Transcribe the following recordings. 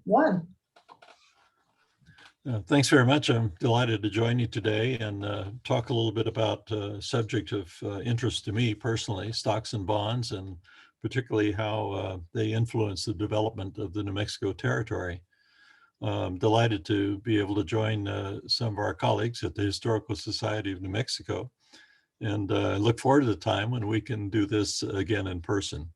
one. Thanks very much. I'm delighted to join you today and talk a little bit about a subject of interest to me personally, stocks and bonds, and particularly how they influence the development of the New Mexico Territory. I'm delighted to be able to join some of our colleagues at the Historical Society of New Mexico, and I look forward to the time when we can do this again in person.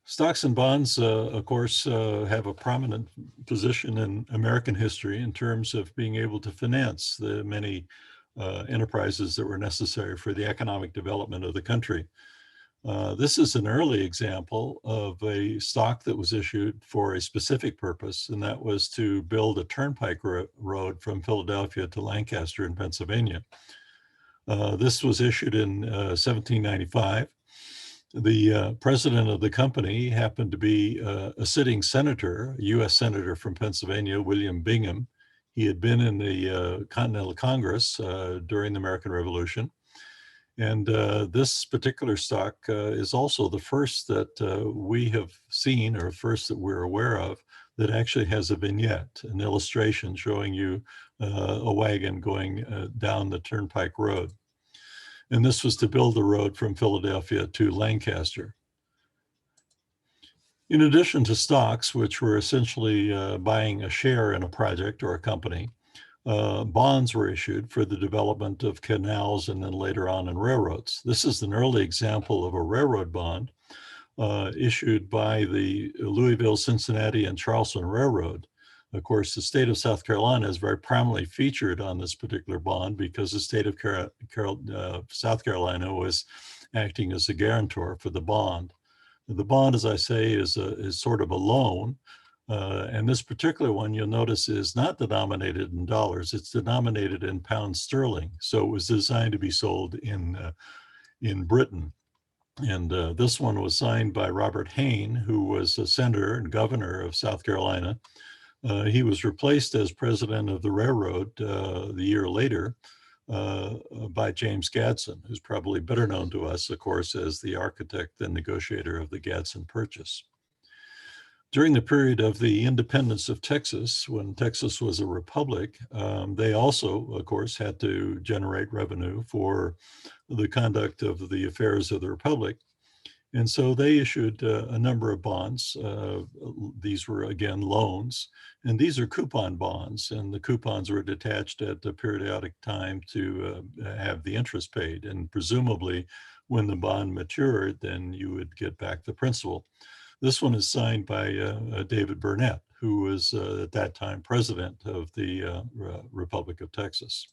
Stocks and bonds, of course, have a prominent position in American history in terms of being able to finance the many enterprises that were necessary for the economic development of the country. This is an early example of a stock that was issued for a specific purpose, and that was to build a turnpike road from Philadelphia to Lancaster in Pennsylvania. This was issued in 1795. The president of the company happened to be a sitting senator, a U.S. senator from Pennsylvania, William Bingham. He had been in the Continental Congress during the American Revolution. And this particular stock is also the first that we have seen, or first that we're aware of, that actually has a vignette, an illustration showing you a wagon going down the turnpike road. And this was to build the road from Philadelphia to Lancaster. In addition to stocks, which were essentially buying a share in a project or a company, bonds were issued for the development of canals and then later on in railroads. This is an early example of a railroad bond issued by the Louisville, Cincinnati, and Charleston Railroad. Of course, the state of South Carolina is very prominently featured on this particular bond because the state of South Carolina was acting as a guarantor for the bond. The bond, as I say, is sort of a loan. And this particular one, you'll notice, is not denominated in dollars. It's denominated in pounds sterling. So it was designed to be sold in Britain. And this one was signed by Robert Hayne, who was a senator and governor of South Carolina. He was replaced as president of the railroad the year later by James Gadsden, who's probably better known to us, of course, as the architect and negotiator of the Gadsden Purchase. During the period of the independence of Texas, when Texas was a republic, they also, of course, had to generate revenue for the conduct of the affairs of the republic. And so they issued a number of bonds. These were, again, loans. And these are coupon bonds. And the coupons were detached at a periodic time to have the interest paid. And presumably, when the bond matured, then you would get back the principal. This one is signed by David Burnett, who was at that time president of the Republic of Texas.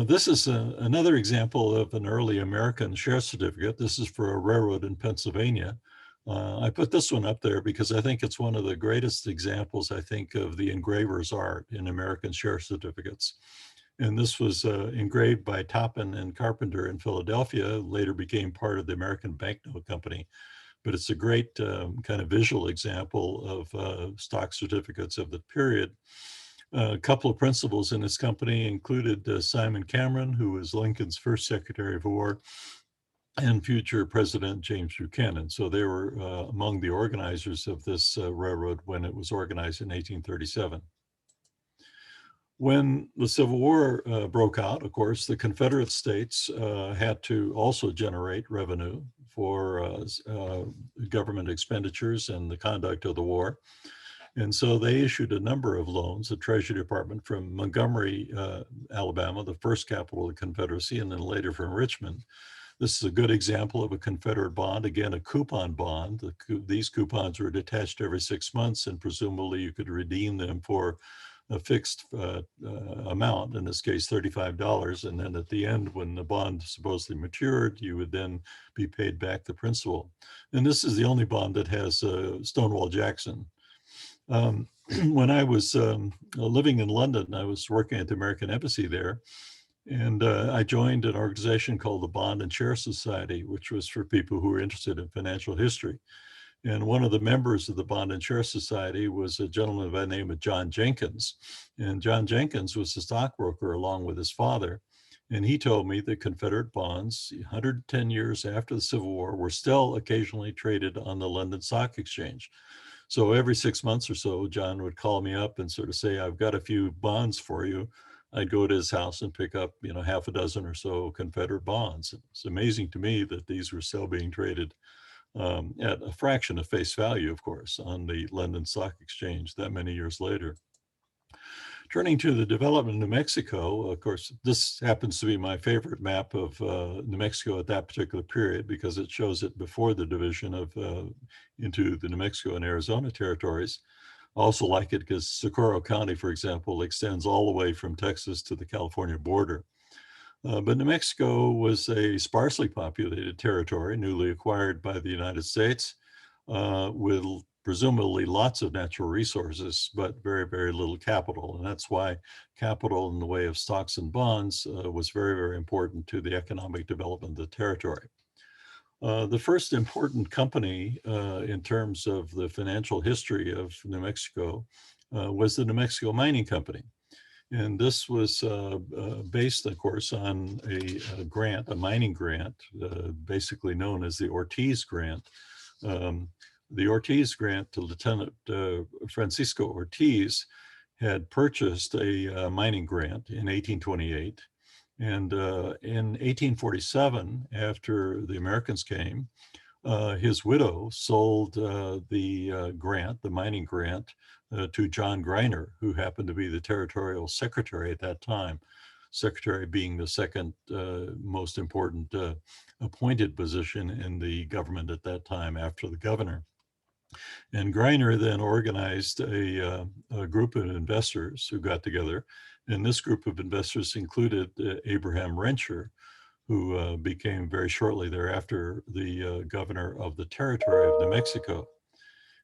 This is another example of an early American share certificate. This is for a railroad in Pennsylvania. I put this one up there because I think it's one of the greatest examples, I think, of the engraver's art in American share certificates. And this was engraved by Toppin and Carpenter in Philadelphia, later became part of the American Banknote Company. But it's a great kind of visual example of stock certificates of the period. A couple of principals in this company included Simon Cameron, who was Lincoln's first Secretary of War, and future President James Buchanan. So they were among the organizers of this railroad when it was organized in 1837. When the Civil War broke out, of course, the Confederate States had to also generate revenue for government expenditures and the conduct of the war. And so they issued a number of loans, the Treasury Department from Montgomery, Alabama, the first capital of the Confederacy, and then later from Richmond. This is a good example of a Confederate bond, again, a coupon bond. These coupons were detached every 6 months, and presumably you could redeem them for a fixed amount, in this case, $35. And then at the end, when the bond supposedly matured, you would then be paid back the principal. And this is the only bond that has Stonewall Jackson. When I was living in London, I was working at the American Embassy there, and I joined an organization called the Bond and Share Society, which was for people who were interested in financial history. And one of the members of the Bond and Share Society was a gentleman by the name of John Jenkins. And John Jenkins was a stockbroker along with his father. And he told me that Confederate bonds, 110 years after the Civil War, were still occasionally traded on the London Stock Exchange. So every 6 months or so, John would call me up and sort of say, I've got a few bonds for you. I'd go to his house and pick up, half a dozen or so Confederate bonds. It's amazing to me that these were still being traded at a fraction of face value, of course, on the London Stock Exchange that many years later. Turning to the development of New Mexico, of course, this happens to be my favorite map of New Mexico at that particular period because it shows it before the division of into the New Mexico and Arizona territories. I also like it because Socorro County, for example, extends all the way from Texas to the California border. But New Mexico was a sparsely populated territory, newly acquired by the United States, with presumably lots of natural resources, but very, very little capital. And that's why capital in the way of stocks and bonds was very, very important to the economic development of the territory. The first important company in terms of the financial history of New Mexico was the New Mexico Mining Company. And this was based, of course, on a grant, a mining grant, basically known as the Ortiz Grant. The Ortiz grant to Lieutenant Francisco Ortiz had purchased a mining grant in 1828. And in 1847, after the Americans came, his widow sold the grant, the mining grant, to John Greiner, who happened to be the Territorial Secretary at that time, Secretary being the second most important appointed position in the government at that time after the governor. And Greiner then organized a group of investors who got together. And this group of investors included Abraham Rencher, who became very shortly thereafter the governor of the Territory of New Mexico.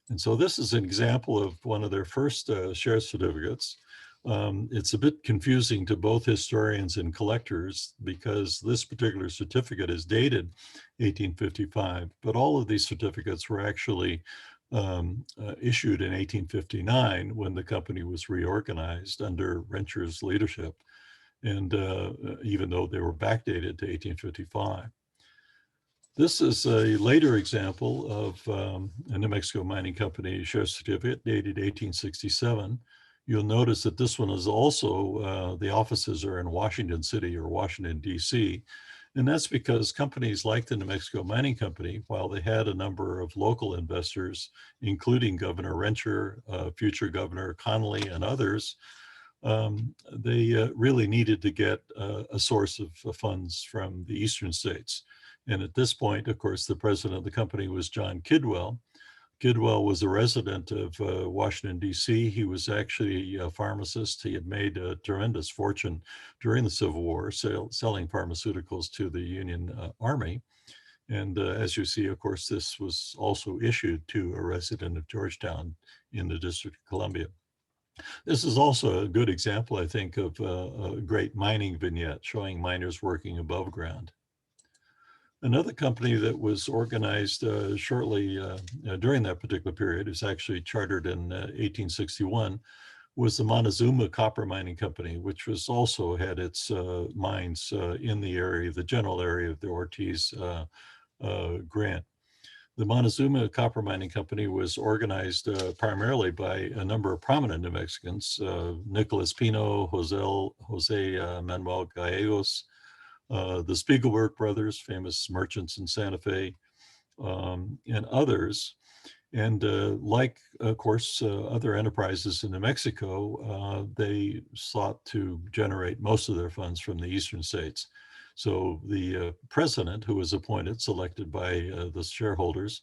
And so this is an example of one of their first share certificates. It's a bit confusing to both historians and collectors because this particular certificate is dated 1855, but all of these certificates were actually issued in 1859 when the company was reorganized under Rencher's leadership. And even though they were backdated to 1855. This is a later example of a New Mexico Mining Company share certificate dated 1867. You'll notice that this one is also, the offices are in Washington City or Washington, D.C. And that's because companies like the New Mexico Mining Company, while they had a number of local investors, including Governor Rencher, future Governor Connolly, and others, they really needed to get a source of funds from the eastern states. And at this point, of course, the president of the company was John Kidwell. Kidwell was a resident of Washington, D.C. He was actually a pharmacist. He had made a tremendous fortune during the Civil War, selling pharmaceuticals to the Union Army. And as you see, of course, this was also issued to a resident of Georgetown in the District of Columbia. This is also a good example, I think, of a great mining vignette showing miners working above ground. Another company that was organized shortly during that particular period, is actually chartered in 1861, was the Montezuma Copper Mining Company, which was also had its mines in the area, the general area of the Ortiz grant. The Montezuma Copper Mining Company was organized primarily by a number of prominent New Mexicans, Nicolas Pino, Jose Manuel Gallegos, the Spiegelberg brothers, famous merchants in Santa Fe, and others. And like, of course, other enterprises in New Mexico, they sought to generate most of their funds from the eastern states. So the president who was appointed, selected by the shareholders,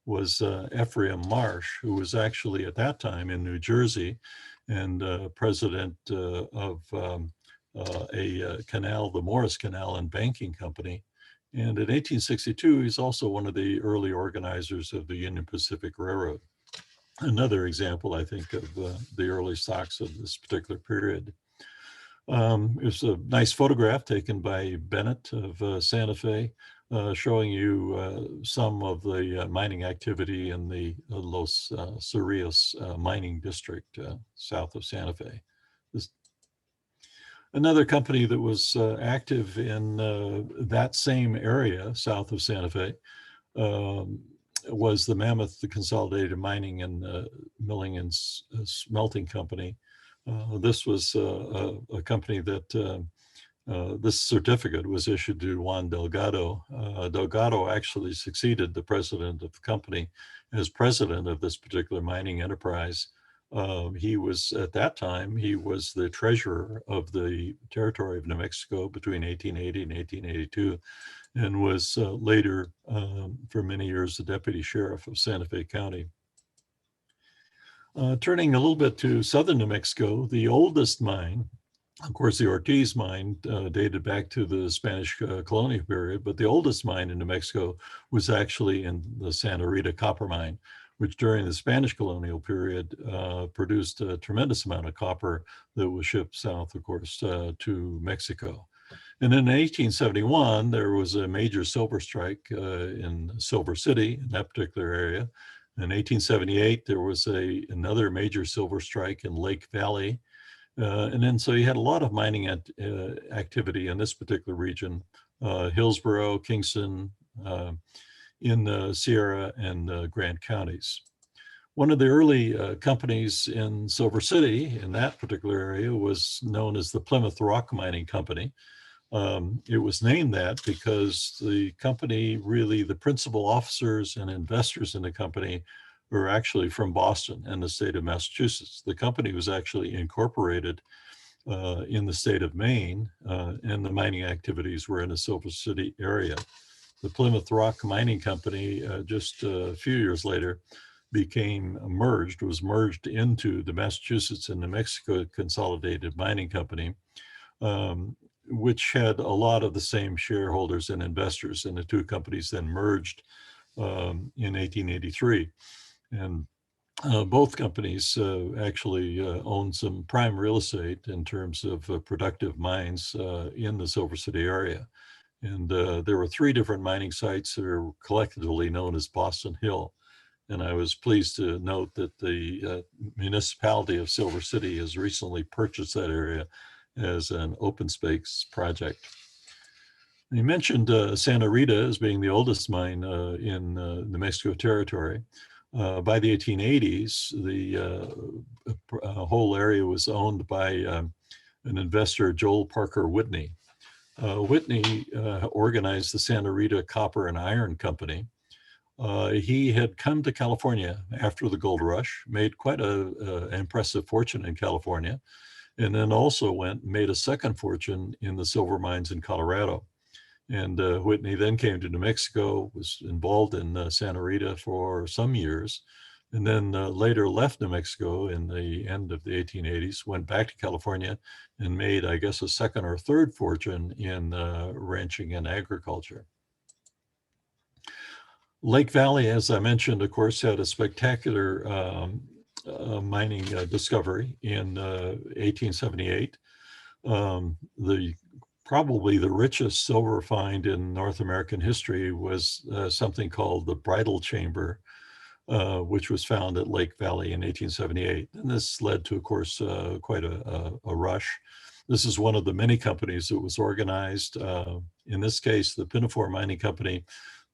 was Ephraim Marsh, who was actually at that time in New Jersey and president of a canal, the Morris Canal and Banking Company. And in 1862, he's also one of the early organizers of the Union Pacific Railroad. Another example, I think, of the early stocks of this particular period. It's a nice photograph taken by Bennett of Santa Fe, showing you some of the mining activity in the Los Surya mining district south of Santa Fe. Another company that was active in that same area south of Santa Fe um, was the Mammoth Consolidated Mining and Milling and Smelting Company. This was a company that this certificate was issued to Juan Delgado. Delgado actually succeeded the president of the company as president of this particular mining enterprise. He was, at that time, he was the treasurer of the Territory of New Mexico between 1880 and 1882, and was later, for many years, the deputy sheriff of Santa Fe County. Turning a little bit to southern New Mexico, the oldest mine, of course, the Ortiz mine dated back to the Spanish colonial period, but the oldest mine in New Mexico was actually in the Santa Rita copper mine, which during the Spanish colonial period produced a tremendous amount of copper that was shipped south, of course, to Mexico. And in 1871, there was a major silver strike in Silver City, in that particular area. In 1878, there was another major silver strike in Lake Valley. And then so you had a lot of mining activity in this particular region, Hillsborough, Kingston, in the Sierra and Grande counties. One of the early companies in Silver City, in that particular area, was known as the Plymouth Rock Mining Company. It was named that because the company, really the principal officers and investors in the company were actually from Boston and the state of Massachusetts. The company was actually incorporated in the state of Maine, and the mining activities were in the Silver City area. The Plymouth Rock Mining Company, just a few years later, was merged into the Massachusetts and New Mexico Consolidated Mining Company, which had a lot of the same shareholders and investors, and the two companies then merged in 1883. And both companies actually own some prime real estate in terms of productive mines in the Silver City area. And there were 3 different mining sites that are collectively known as Boston Hill. And I was pleased to note that the municipality of Silver City has recently purchased that area as an open space project. You mentioned Santa Rita as being the oldest mine in New Mexico Territory. By the 1880s, the whole area was owned by an investor, Joel Parker Whitney. Whitney organized the Santa Rita Copper and Iron Company. He had come to California after the gold rush, made quite an impressive fortune in California, and then also made a second fortune in the silver mines in Colorado. And Whitney then came to New Mexico, was involved in Santa Rita for some years, and then later left New Mexico in the end of the 1880s, went back to California and made, I guess, a second or third fortune in ranching and agriculture. Lake Valley, as I mentioned, of course, had a spectacular mining discovery in 1878. Probably the richest silver find in North American history was something called the Bridal Chamber, which was found at Lake Valley in 1878. And this led to, of course, quite a rush. This is one of the many companies that was organized. In this case, the Pinafore Mining Company.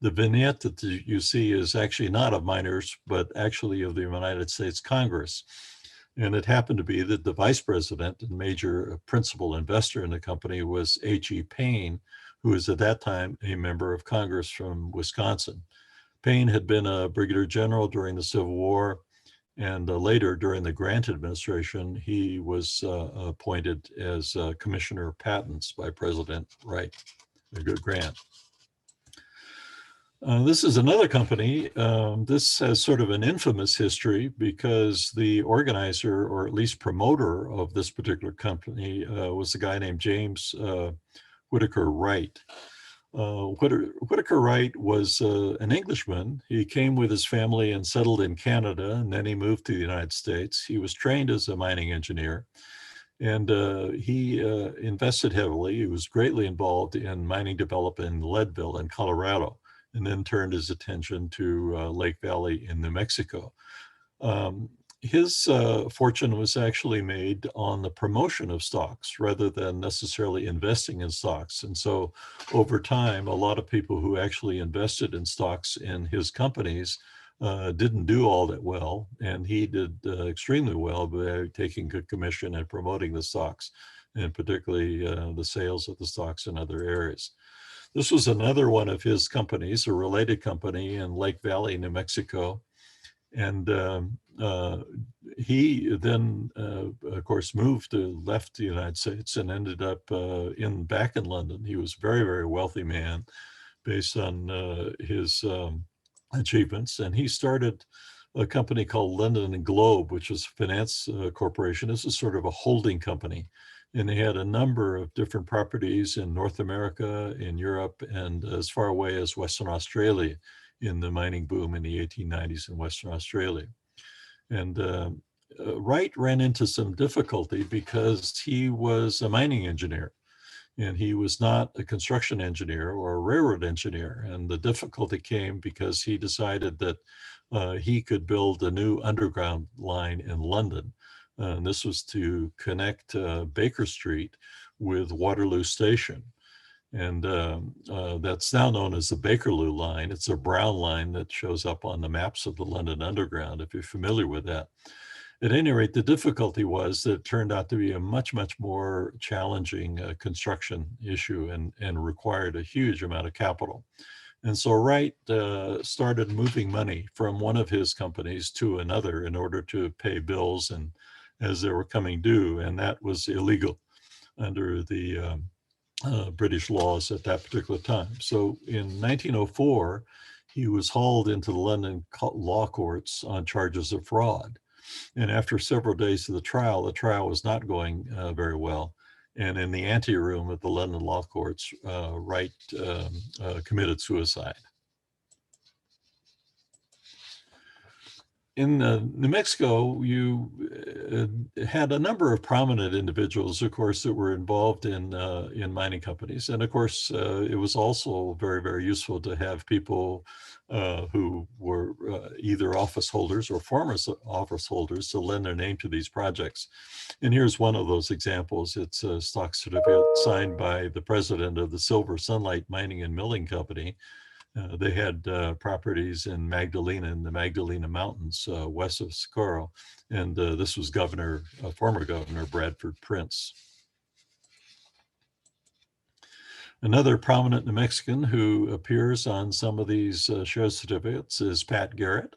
The vignette that you see is actually not of miners, but actually of the United States Congress. And it happened to be that the vice president and major principal investor in the company was H.E. Payne, who was at that time a member of Congress from Wisconsin. Payne had been a brigadier general during the Civil War, and later during the Grant administration, he was appointed as Commissioner of Patents by President Grant. This is another company. This has sort of an infamous history because the organizer, or at least promoter, of this particular company was a guy named James Whitaker Wright. Whitaker Wright was an Englishman. He came with his family and settled in Canada, and then he moved to the United States. He was trained as a mining engineer, and he invested heavily. He was greatly involved in mining development in Leadville in Colorado, and then turned his attention to Lake Valley in New Mexico. his fortune was actually made on the promotion of stocks rather than necessarily investing in stocks. And so over time, a lot of people who actually invested in stocks in his companies didn't do all that well. And he did extremely well by taking good commission and promoting the stocks, and particularly the sales of the stocks in other areas. This was another one of his companies, a related company in Lake Valley, New Mexico. And he then, of course, left the United States and ended up back in London. He was a very, very wealthy man based on his achievements. And he started a company called London and Globe, which was a finance corporation. This is sort of a holding company. And they had a number of different properties in North America, in Europe, and as far away as Western Australia in the mining boom in the 1890s in Western Australia. And Wright ran into some difficulty because he was a mining engineer and he was not a construction engineer or a railroad engineer. And the difficulty came because he decided that he could build a new underground line in London. And this was to connect Baker Street with Waterloo Station. And that's now known as the Bakerloo line. It's a brown line that shows up on the maps of the London Underground, if you're familiar with that. At any rate, the difficulty was that it turned out to be a much, much more challenging construction issue and required a huge amount of capital. And so Wright started moving money from one of his companies to another in order to pay bills and as they were coming due, and that was illegal under the British laws at that particular time. So in 1904, he was hauled into the London law courts on charges of fraud. And after several days of the trial was not going very well. And in the anteroom of the London law courts, Wright committed suicide. In New Mexico, you had a number of prominent individuals, of course, that were involved in mining companies. And of course, it was also very, very useful to have people who were either office holders or former office holders to lend their name to these projects. And here's one of those examples. It's a stock certificate signed by the president of the Silver Sunlight Mining and Milling Company. They had properties in the Magdalena Mountains, west of Socorro. And this was former Governor Bradford Prince. Another prominent New Mexican who appears on some of these share certificates is Pat Garrett.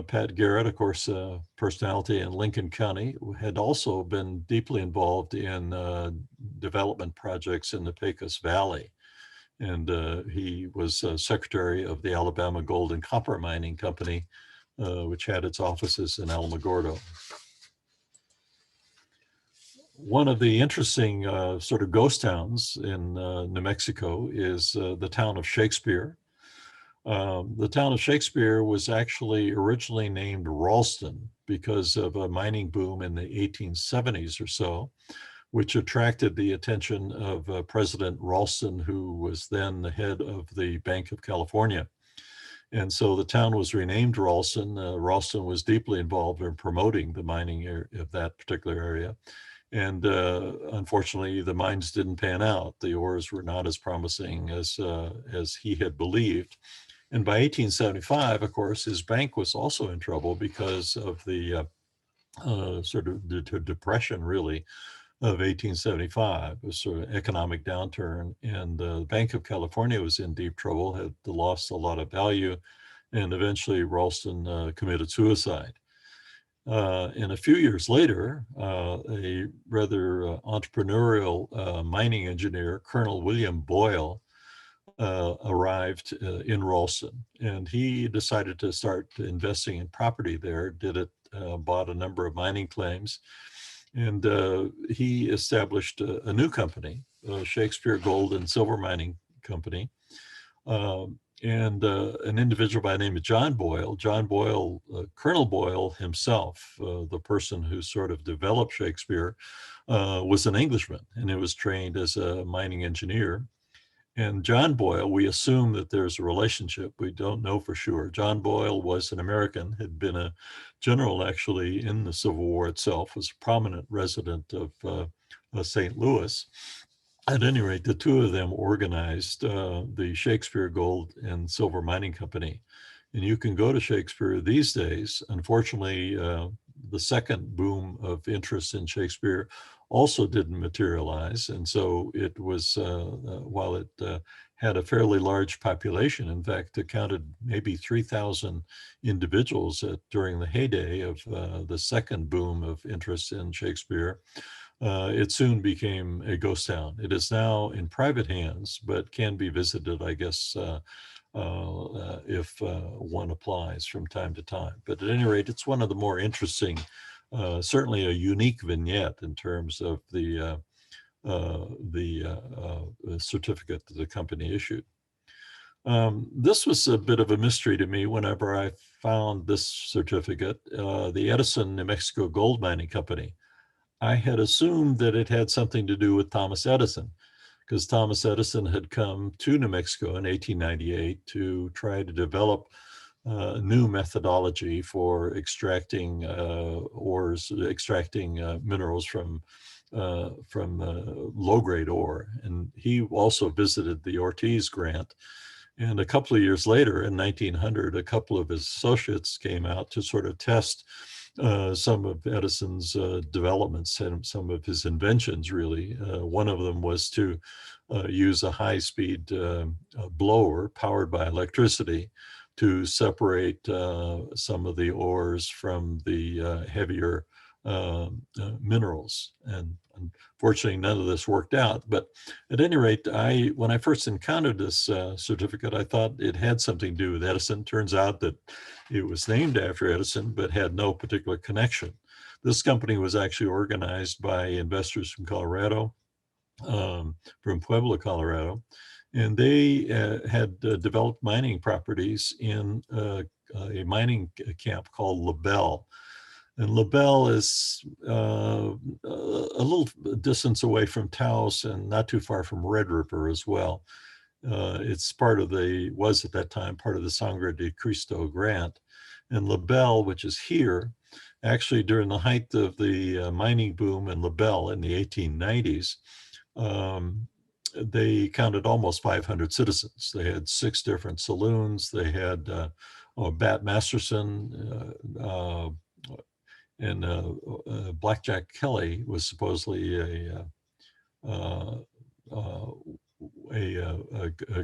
Pat Garrett, of course, personality in Lincoln County, had also been deeply involved in development projects in the Pecos Valley. And he was secretary of the Alabama Gold and Copper Mining Company, which had its offices in Alamogordo. One of the interesting sort of ghost towns in New Mexico is the town of Shakespeare. The town of Shakespeare was actually originally named Ralston because of a mining boom in the 1870s or so, which attracted the attention of President Ralston, who was then the head of the Bank of California. And so the town was renamed Ralston. Ralston was deeply involved in promoting the mining of that particular area. And unfortunately, the mines didn't pan out. The ores were not as promising as he had believed. And by 1875, of course, his bank was also in trouble because of the sort of the depression, really, of 1875, a sort of economic downturn. And the Bank of California was in deep trouble, had lost a lot of value, and eventually Ralston committed suicide. And a few years later, a rather entrepreneurial mining engineer, Colonel William Boyle, arrived in Ralston, and he decided to start investing in property there, bought a number of mining claims, and he established a new company, Shakespeare Gold and Silver Mining Company. And an individual by the name of John Boyle, Colonel Boyle himself, the person who sort of developed Shakespeare, was an Englishman, and he was trained as a mining engineer. And John Boyle, we assume that there's a relationship. We don't know for sure. John Boyle was an American, had been a general actually in the Civil War itself, was a prominent resident of St. Louis. At any rate, the two of them organized the Shakespeare Gold and Silver Mining Company. And you can go to Shakespeare these days. Unfortunately, the second boom of interest in Shakespeare also didn't materialize. And so it was, while it had a fairly large population, in fact, it counted maybe 3,000 individuals during the heyday of the second boom of interest in Shakespeare. It soon became a ghost town. It is now in private hands, but can be visited, I guess, if one applies from time to time. But at any rate, it's one of the more interesting, certainly a unique vignette in terms of the certificate that the company issued. This was a bit of a mystery to me whenever I found this certificate, the Edison, New Mexico Gold Mining Company. I had assumed that it had something to do with Thomas Edison, because Thomas Edison had come to New Mexico in 1898 to try to develop a new methodology for extracting ores, extracting minerals from low-grade ore. And he also visited the Ortiz grant. And a couple of years later, in 1900, a couple of his associates came out to sort of test some of Edison's developments and some of his inventions, really. One of them was to use a high-speed blower powered by electricity to separate some of the ores from the heavier minerals. And unfortunately, none of this worked out. But at any rate, when I first encountered this certificate, I thought it had something to do with Edison. Turns out that it was named after Edison, but had no particular connection. This company was actually organized by investors from Colorado, from Pueblo, Colorado, and they had developed mining properties in a mining camp called La Belle. And La Belle is a little distance away from Taos and not too far from Red River as well. It's was at that time part of the Sangre de Cristo grant. And La Belle, which is here, actually during the height of the mining boom in La Belle in the 1890s, they counted almost 500 citizens. They had 6 different saloons. They had Bat Masterson, and Blackjack Kelly was supposedly a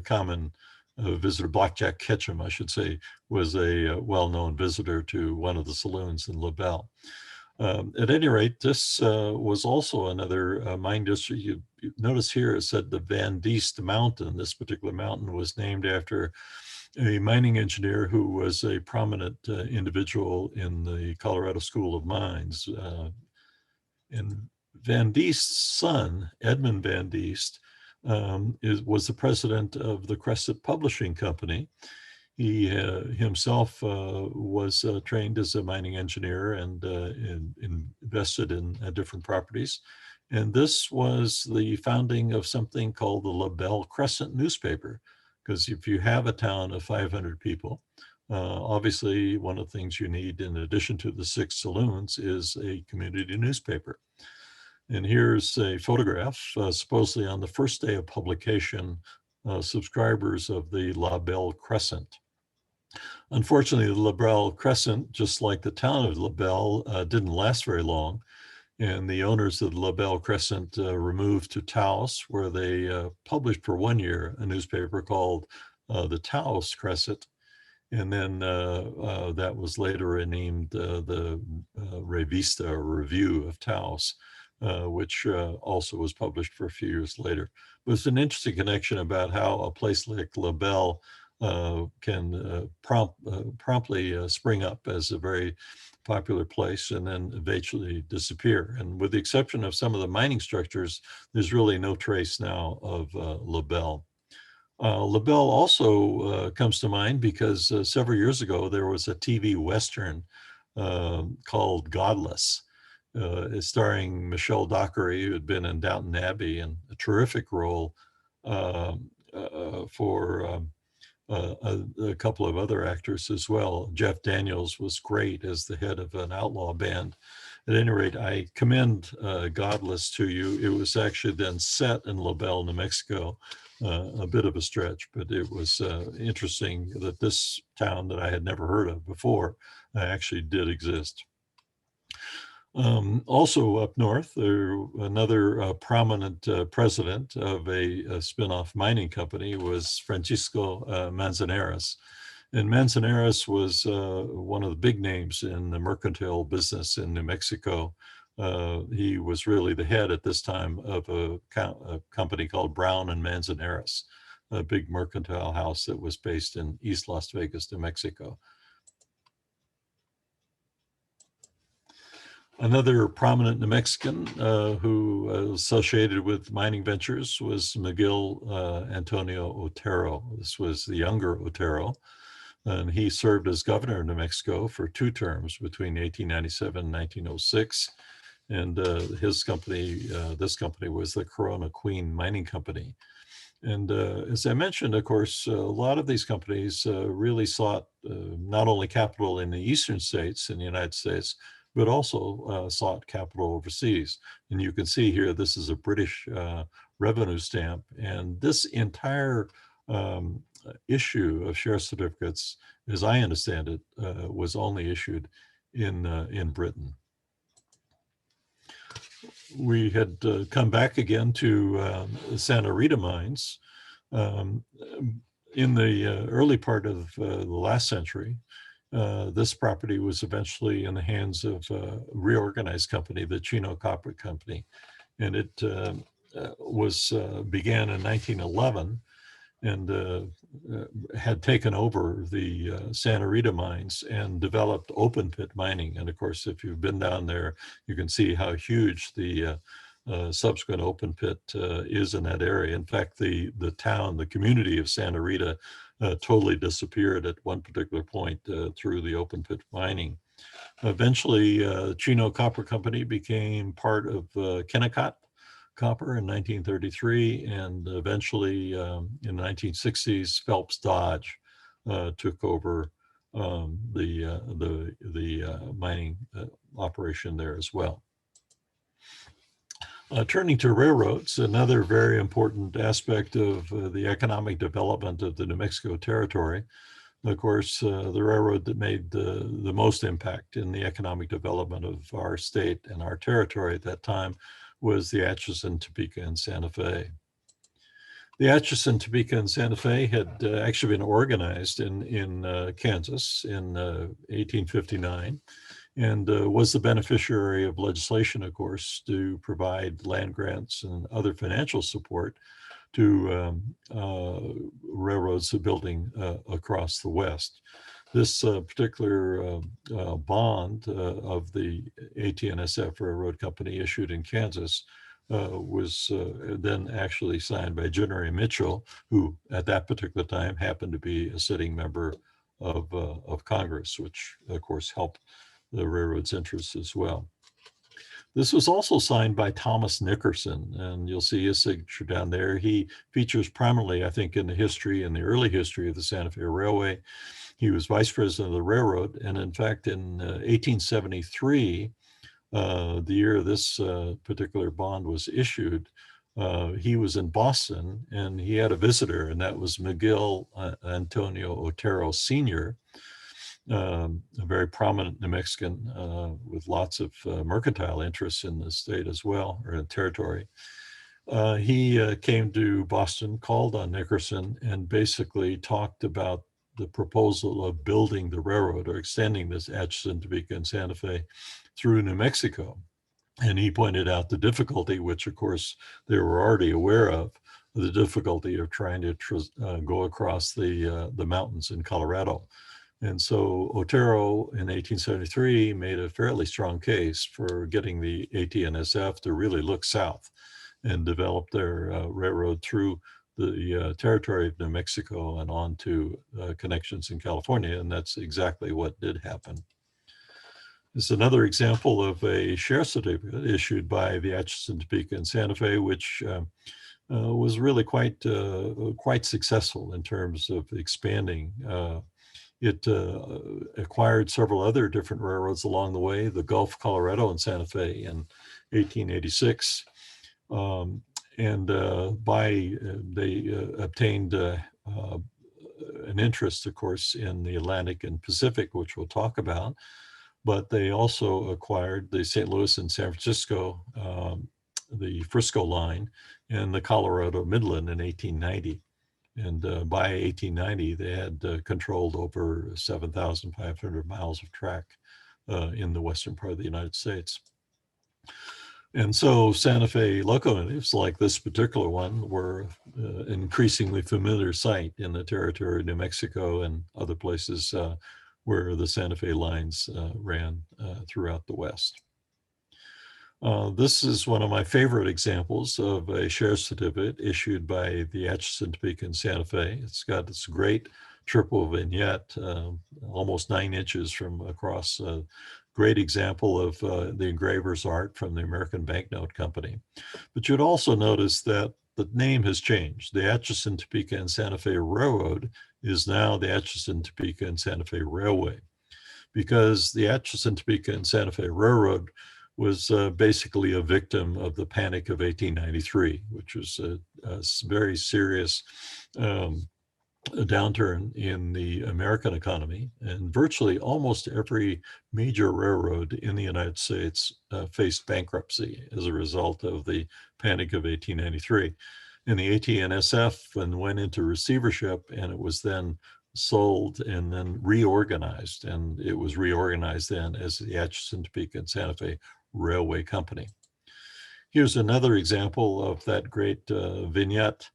common visitor. Blackjack Ketchum, I should say, was a well-known visitor to one of the saloons in La Belle. At any rate, this was also another mine district. You notice here it said the Van Diest Mountain. This particular mountain was named after a mining engineer who was a prominent individual in the Colorado School of Mines. And Van Diest's son, Edmund Van Diest, was the president of the Crescent Publishing Company. He himself was trained as a mining engineer and invested in different properties. And this was the founding of something called the La Belle Crescent newspaper. Because if you have a town of 500 people, obviously one of the things you need in addition to the 6 saloons is a community newspaper. And here's a photograph, supposedly on the first day of publication, subscribers of the La Belle Crescent. Unfortunately, the La Belle Crescent, just like the town of La Belle, didn't last very long. And the owners of the La Belle Crescent removed to Taos, where they published for 1 year a newspaper called the Taos Crescent. And then that was later renamed the Revista, or Review of Taos, which also was published for a few years later. But it's an interesting connection about how a place like La Belle can promptly spring up as a very popular place and then eventually disappear. And with the exception of some of the mining structures, there's really no trace now of La Belle. La Belle also comes to mind because several years ago, there was a TV Western called Godless, starring Michelle Dockery, who had been in Downton Abbey in a terrific role. for a couple of other actors as well. Jeff Daniels was great as the head of an outlaw band. At any rate, I commend Godless to you. It was actually then set in La Belle, New Mexico, a bit of a stretch, but it was interesting that this town that I had never heard of before actually did exist. Also up north, another prominent president of a spin-off mining company was Francisco Manzanares. And Manzanares was one of the big names in the mercantile business in New Mexico. He was really the head at this time of a company called Brown and Manzanares, a big mercantile house that was based in East Las Vegas, New Mexico. Another prominent New Mexican who was associated with mining ventures was Miguel Antonio Otero. This was the younger Otero, and he served as governor of New Mexico for 2 terms between 1897 and 1906. And his company, this company was the Corona Queen Mining Company. And as I mentioned, of course, a lot of these companies really sought not only capital in the eastern states in the United States, but also sought capital overseas. And you can see here, this is a British revenue stamp. And this entire issue of share certificates, as I understand it, was only issued in Britain. We had come back again to Santa Rita mines. In the early part of the last century, this property was eventually in the hands of a reorganized company, the Chino Copper Company, and it began in 1911 and had taken over the Santa Rita mines and developed open pit mining. And of course, if you've been down there, you can see how huge the subsequent open pit is in that area. In fact, the town, the community of Santa Rita totally disappeared at one particular point through the open pit mining. Eventually, Chino Copper Company became part of Kennecott Copper in 1933, and eventually in the 1960s, Phelps Dodge took over the mining operation there as well. Turning to railroads, another very important aspect of the economic development of the New Mexico Territory. Of course, the railroad that made the most impact in the economic development of our state and our territory at that time was the Atchison, Topeka, and Santa Fe. The Atchison, Topeka, and Santa Fe had actually been organized in Kansas in 1859. And was the beneficiary of legislation, of course, to provide land grants and other financial support to railroads building across the West. This particular bond of the AT&SF Railroad Company issued in Kansas was then actually signed by General Mitchell, who at that particular time happened to be a sitting member of Congress, which of course helped the railroad's interests as well. This was also signed by Thomas Nickerson, and you'll see his signature down there. He features prominently, I think, in the early history of the Santa Fe Railway. He was vice president of the railroad, and in fact, in 1873, the year this particular bond was issued, he was in Boston, and he had a visitor, and that was Miguel Antonio Otero Sr., a very prominent New Mexican with lots of mercantile interests in the state as well, or in the territory. He came to Boston, called on Nickerson, and basically talked about the proposal of building the railroad or extending this Atchison, Topeka, and Santa Fe through New Mexico. And he pointed out the difficulty, which of course they were already aware of, the difficulty of trying to go across the mountains in Colorado. And so Otero in 1873 made a fairly strong case for getting the AT&SF to really look south and develop their railroad through the territory of New Mexico and on to connections in California. And that's exactly what did happen. This is another example of a share certificate issued by the Atchison, Topeka, and Santa Fe, which was really quite successful in terms of expanding. It acquired several other different railroads along the way, the Gulf, Colorado, and Santa Fe in 1886. And they obtained an interest, of course, in the Atlantic and Pacific, which we'll talk about. But they also acquired the St. Louis and San Francisco, the Frisco line, and the Colorado Midland in 1890. And by 1890, they had controlled over 7,500 miles of track in the western part of the United States. And so Santa Fe locomotives, like this particular one, were an increasingly familiar sight in the territory of New Mexico and other places where the Santa Fe lines ran throughout the West. This is one of my favorite examples of a share certificate issued by the Atchison, Topeka, and Santa Fe. It's got this great triple vignette, almost 9 inches from across. Great example of the engraver's art from the American Banknote Company. But you'd also notice that the name has changed. The Atchison, Topeka, and Santa Fe Railroad is now the Atchison, Topeka, and Santa Fe Railway, because the Atchison, Topeka, and Santa Fe Railroad was basically a victim of the Panic of 1893, which was a very serious a downturn in the American economy, and virtually almost every major railroad in the United States faced bankruptcy as a result of the Panic of 1893. And the AT&SF went into receivership, and it was then sold and then reorganized. And it was reorganized then as the Atchison, Topeka, and Santa Fe Railway Company. Here's another example of that great vignette.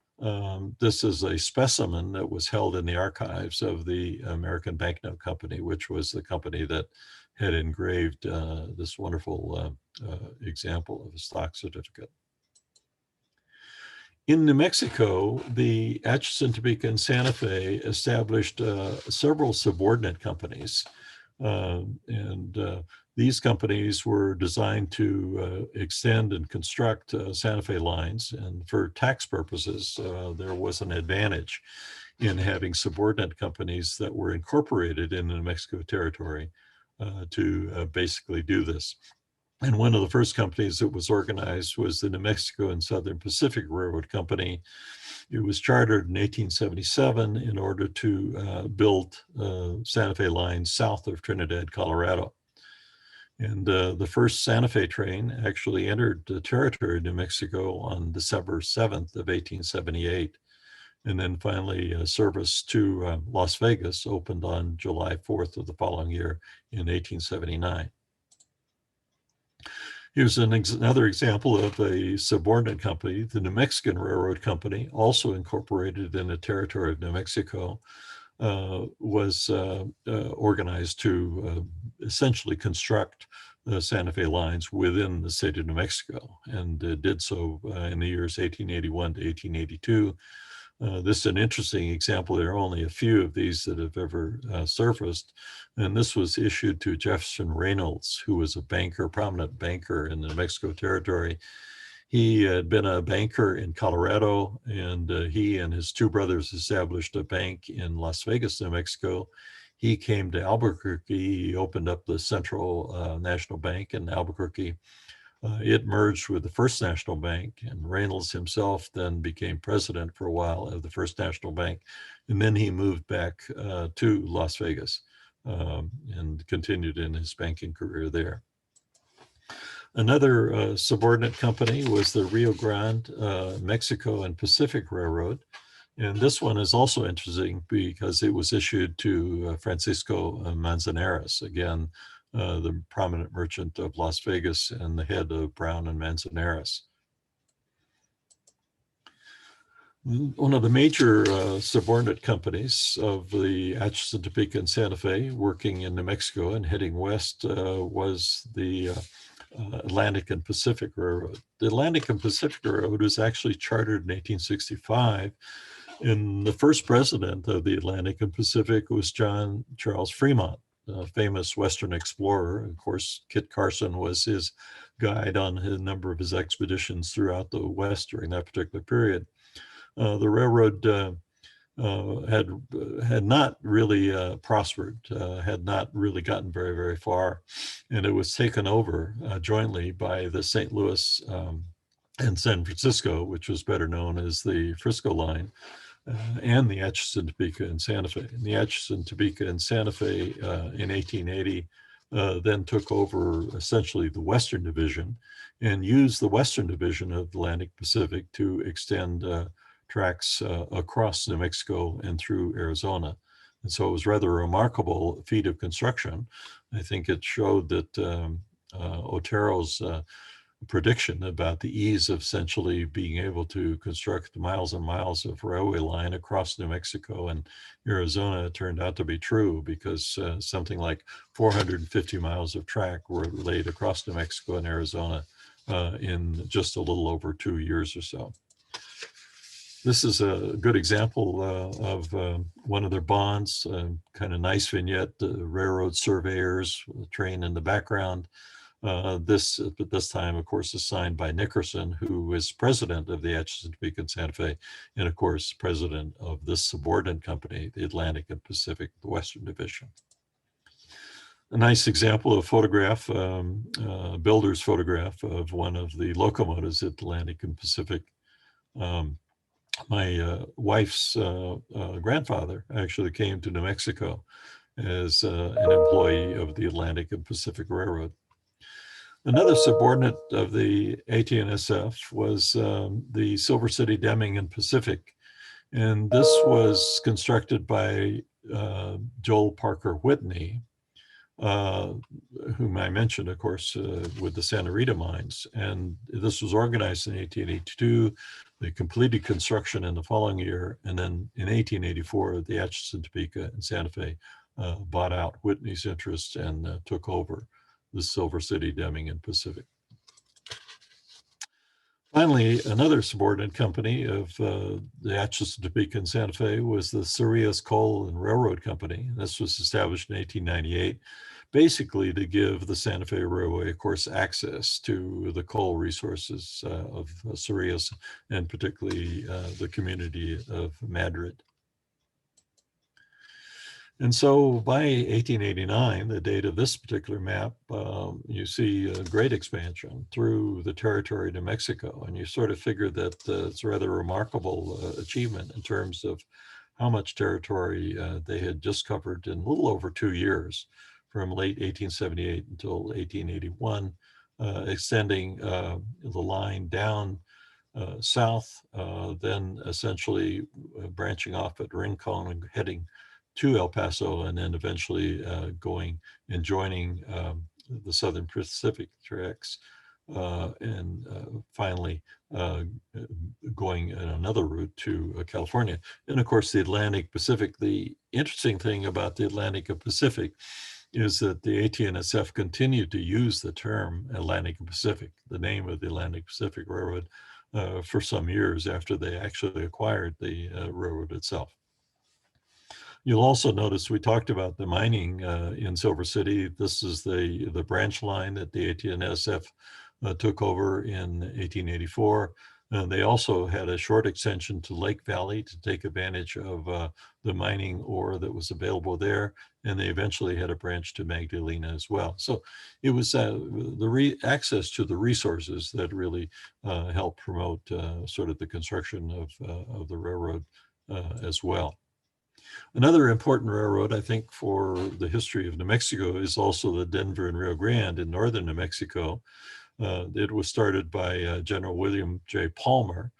This is a specimen that was held in the archives of the American Banknote Company, which was the company that had engraved this wonderful example of a stock certificate. In New Mexico, the Atchison, Topeka, and Santa Fe established several subordinate companies. These companies were designed to extend and construct Santa Fe lines. And for tax purposes, there was an advantage in having subordinate companies that were incorporated in the New Mexico territory to basically do this. And one of the first companies that was organized was the New Mexico and Southern Pacific Railroad Company. It was chartered in 1877 in order to build Santa Fe lines south of Trinidad, Colorado. And the first Santa Fe train actually entered the territory of New Mexico on December 7th of 1878. And then finally service to Las Vegas opened on July 4th of the following year in 1879. Here's another example of a subordinate company, the New Mexican Railroad Company, also incorporated in the territory of New Mexico, was organized to essentially construct the Santa Fe lines within the state of New Mexico, and did so in the years 1881 to 1882. This is an interesting example. There are only a few of these that have ever surfaced. And this was issued to Jefferson Reynolds, who was a banker, prominent banker in the New Mexico territory. He had been a banker in Colorado, and he and his 2 brothers established a bank in Las Vegas, New Mexico. He came to Albuquerque. He opened up the Central National Bank in Albuquerque. It merged with the First National Bank, and Reynolds himself then became president for a while of the First National Bank. And then he moved back to Las Vegas and continued in his banking career there. Another subordinate company was the Rio Grande, Mexico and Pacific Railroad. And this one is also interesting because it was issued to Francisco Manzanares, again, the prominent merchant of Las Vegas and the head of Brown and Manzanares. One of the major subordinate companies of the Atchison, Topeka, and Santa Fe, working in New Mexico and heading west, was the Atlantic and Pacific Railroad. The Atlantic and Pacific Railroad was actually chartered in 1865. And the first president of the Atlantic and Pacific was John Charles Fremont. famous Western explorer. Of course, Kit Carson was his guide on a number of his expeditions throughout the West during that particular period. The railroad had not really prospered, had not really gotten very, very far, and it was taken over jointly by the St. Louis and San Francisco, which was better known as the Frisco Line, and the Atchison, Topeka, and Santa Fe. And the Atchison, Topeka, and Santa Fe in 1880 then took over essentially the Western Division and used the Western Division of Atlantic Pacific to extend tracks across New Mexico and through Arizona. And so it was rather a remarkable feat of construction. I think it showed that Otero's prediction about the ease of essentially being able to construct miles and miles of railway line across New Mexico and Arizona turned out to be true, because something like 450 miles of track were laid across New Mexico and Arizona in just a little over 2 years or so. This is a good example of one of their bonds, kind of nice vignette, railroad surveyors, train in the background. This, at this time, of course, is signed by Nickerson, who is president of the Atchison, Topeka, and Santa Fe, and of course, president of this subordinate company, the Atlantic and Pacific, the Western Division. A nice example of photograph, builder's photograph of one of the locomotives at Atlantic and Pacific. My wife's grandfather actually came to New Mexico as an employee of the Atlantic and Pacific Railroad. Another subordinate of the AT&SF was the Silver City, Deming, and Pacific. And this was constructed by Joel Parker Whitney, whom I mentioned, of course, with the Santa Rita mines. And this was organized in 1882. They completed construction in the following year. And then in 1884, the Atchison, Topeka, and Santa Fe bought out Whitney's interest and took over the Silver City, Deming, and Pacific. Finally, another subordinate company of the Atchison, Topeka, and Santa Fe was the Surya's Coal and Railroad Company. This was established in 1898, basically to give the Santa Fe Railway, of course, access to the coal resources of Surya's, and particularly the community of Madrid. And so by 1889, the date of this particular map, you see a great expansion through the territory to Mexico. And you sort of figure that it's a rather remarkable achievement in terms of how much territory they had just covered in a little over 2 years, from late 1878 until 1881, extending the line down south, then essentially branching off at Rincon and heading to El Paso, and then eventually going and joining the Southern Pacific tracks, and finally going in another route to California. And of course, the Atlantic Pacific. The interesting thing about the Atlantic and Pacific is that the AT&SF continued to use the term Atlantic and Pacific, the name of the Atlantic Pacific Railroad, for some years after they actually acquired the railroad itself. You'll also notice we talked about the mining in Silver City. This is the branch line that the AT&SF took over in 1884. They also had a short extension to Lake Valley to take advantage of the mining ore that was available there. And they eventually had a branch to Magdalena as well. So it was the access to the resources that really helped promote sort of the construction of the railroad as well. Another important railroad, I think, for the history of New Mexico is also the Denver and Rio Grande in northern New Mexico. It was started by General William J. Palmer,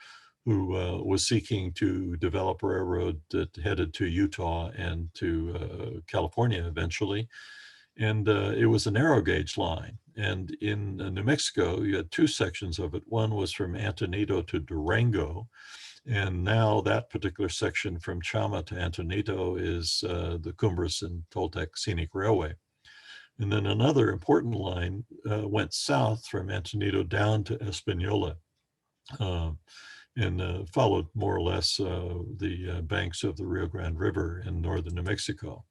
who was seeking to develop a railroad that headed to Utah and to California eventually. And it was a narrow gauge line. And in New Mexico, you had two sections of it. One was from Antonito to Durango. And now that particular section from Chama to Antonito is the Cumbres and Toltec Scenic Railway. And then another important line went south from Antonito down to Espanola, and followed more or less the banks of the Rio Grande River in northern New Mexico.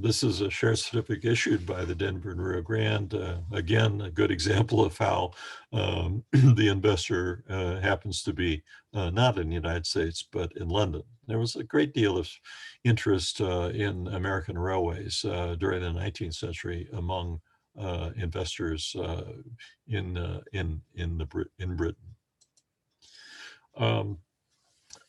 This is a share certificate issued by the Denver and Rio Grande. Again, a good example of how the investor happens to be not in the United States, but in London. There was a great deal of interest in American railways during the 19th century among investors in Britain.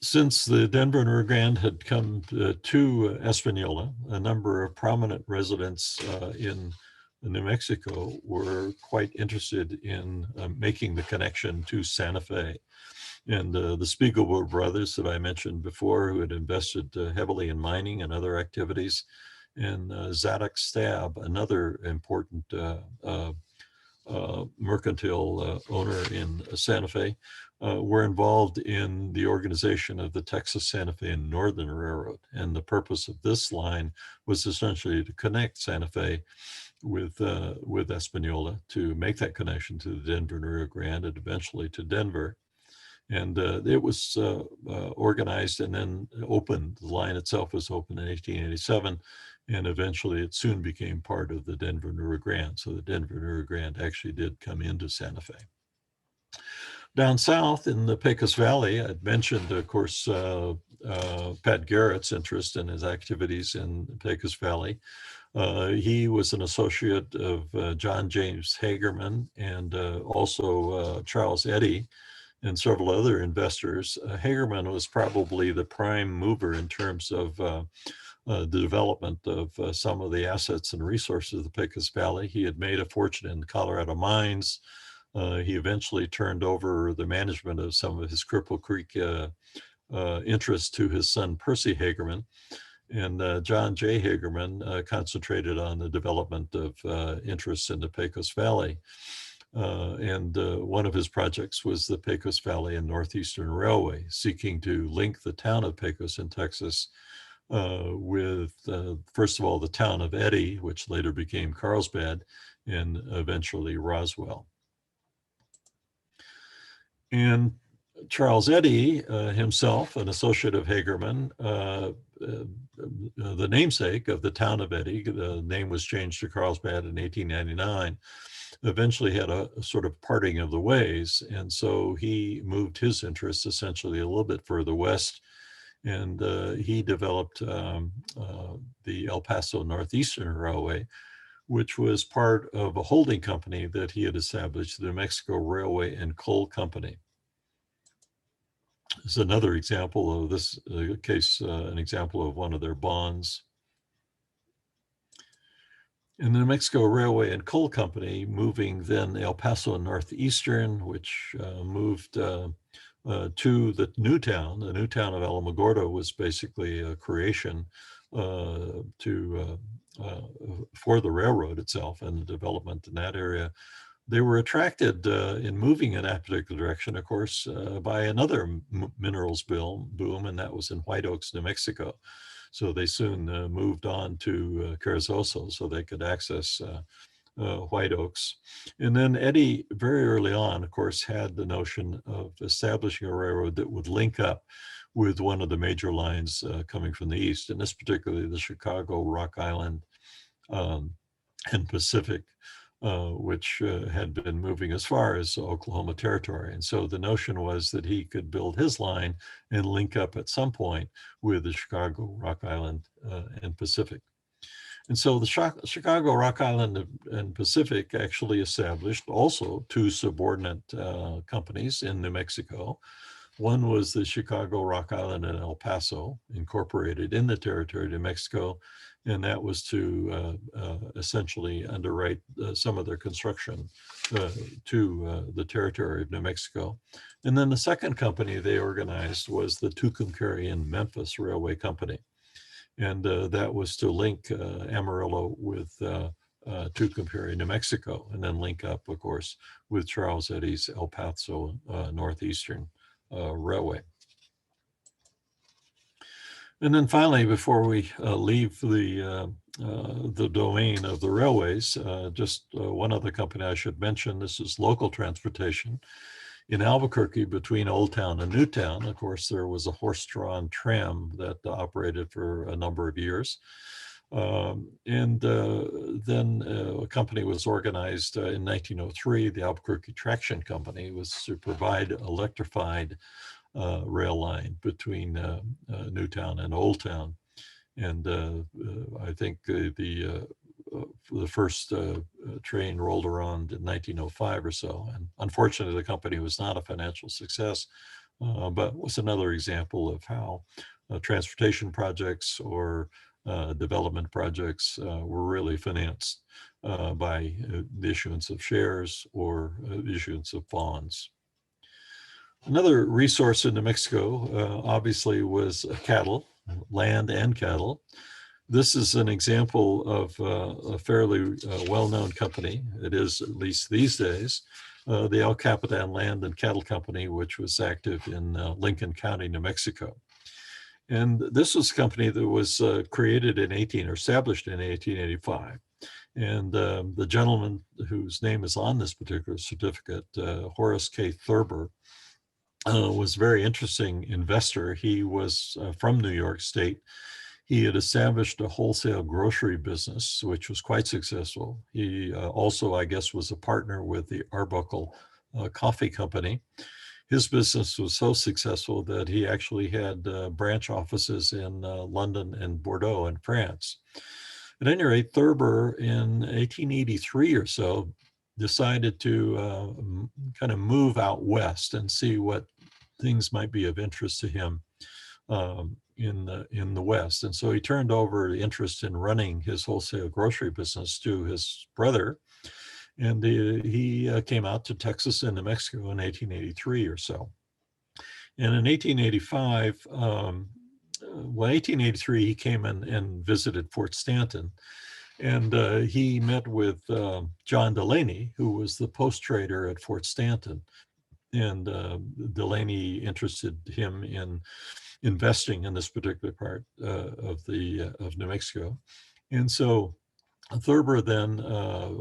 Since the Denver and Rio Grande had come to Espanola, a number of prominent residents in New Mexico were quite interested in making the connection to Santa Fe. And the Spiegelberg brothers that I mentioned before, who had invested heavily in mining and other activities, and Zadok Stab, another important mercantile owner in Santa Fe, were involved in the organization of the Texas Santa Fe and Northern Railroad. And the purpose of this line was essentially to connect Santa Fe with Espanola, to make that connection to the Denver and Rio Grande and eventually to Denver. And it was organized and then opened. The line itself was opened in 1887, and eventually it soon became part of the Denver and Rio Grande. So the Denver and Rio Grande actually did come into Santa Fe. Down south in the Pecos Valley, I'd mentioned, of course, Pat Garrett's interest in his activities in the Pecos Valley. He was an associate of John James Hagerman and also Charles Eddy and several other investors. Hagerman was probably the prime mover in terms of the development of some of the assets and resources of the Pecos Valley. He had made a fortune in Colorado mines. He eventually turned over the management of some of his Cripple Creek interests to his son, Percy Hagerman. And John J. Hagerman concentrated on the development of interests in the Pecos Valley. And one of his projects was the Pecos Valley and Northeastern Railway, seeking to link the town of Pecos in Texas with, first of all, the town of Eddy, which later became Carlsbad, and eventually Roswell. And Charles Eddy himself, an associate of Hagerman, the namesake of the town of Eddy, the name was changed to Carlsbad in 1899, eventually had a sort of parting of the ways. And so he moved his interests essentially a little bit further west, and he developed the El Paso Northeastern Railway, which was part of a holding company that he had established, the New Mexico Railway and Coal Company. This is another example of this case, an example of one of their bonds. And the New Mexico Railway and Coal Company, moving then El Paso Northeastern, which moved to the new town. The new town of Alamogordo was basically a creation for the railroad itself and the development in that area. They were attracted in moving in that particular direction, of course, by another minerals boom, and that was in White Oaks, New Mexico. So they soon moved on to Carrizozo so they could access White Oaks. And then Eddy, very early on, of course, had the notion of establishing a railroad that would link up with one of the major lines coming from the east, and this particularly the Chicago, Rock Island, and Pacific, which had been moving as far as Oklahoma Territory. And so the notion was that he could build his line and link up at some point with the Chicago, Rock Island, and Pacific. And so the Chicago, Rock Island, and Pacific actually established also two subordinate companies in New Mexico. One was the Chicago, Rock Island, and El Paso, incorporated in the territory of New Mexico, and that was to essentially underwrite some of their construction to the territory of New Mexico. And then the second company they organized was the Tucumcari and Memphis Railway Company. And that was to link Amarillo with Tucumcari, New Mexico, and then link up, of course, with Charles Eddy's El Paso Northeastern Railway. And then finally, before we leave the domain of the railways, just one other company I should mention. This is local transportation. In Albuquerque, between Old Town and New Town, of course, there was a horse-drawn tram that operated for a number of years. Then a company was organized in 1903. The Albuquerque Traction Company was to provide electrified rail line between Newtown and Old Town. And I think the first train rolled around in 1905 or so. And unfortunately, the company was not a financial success, but was another example of how transportation projects or development projects were really financed by the issuance of shares or the issuance of bonds. Another resource in New Mexico, obviously, was cattle, land and cattle. This is an example of a fairly well-known company. It is, at least these days, the El Capitan Land and Cattle Company, which was active in Lincoln County, New Mexico. And this was a company that was created or established in 1885. And the gentleman whose name is on this particular certificate, Horace K. Thurber, was a very interesting investor. He was from New York State. He had established a wholesale grocery business, which was quite successful. He also, I guess, was a partner with the Arbuckle Coffee Company. His business was so successful that he actually had branch offices in London and Bordeaux in France. At any rate, Thurber in 1883 or so decided to kind of move out west and see what things might be of interest to him in the West. And so he turned over the interest in running his wholesale grocery business to his brother. And he came out to Texas and New Mexico in 1883 or so. And in 1885, 1883, he came and visited Fort Stanton. And he met with John Delaney, who was the post trader at Fort Stanton. And Delaney interested him in investing in this particular part of New Mexico. And so Thurber then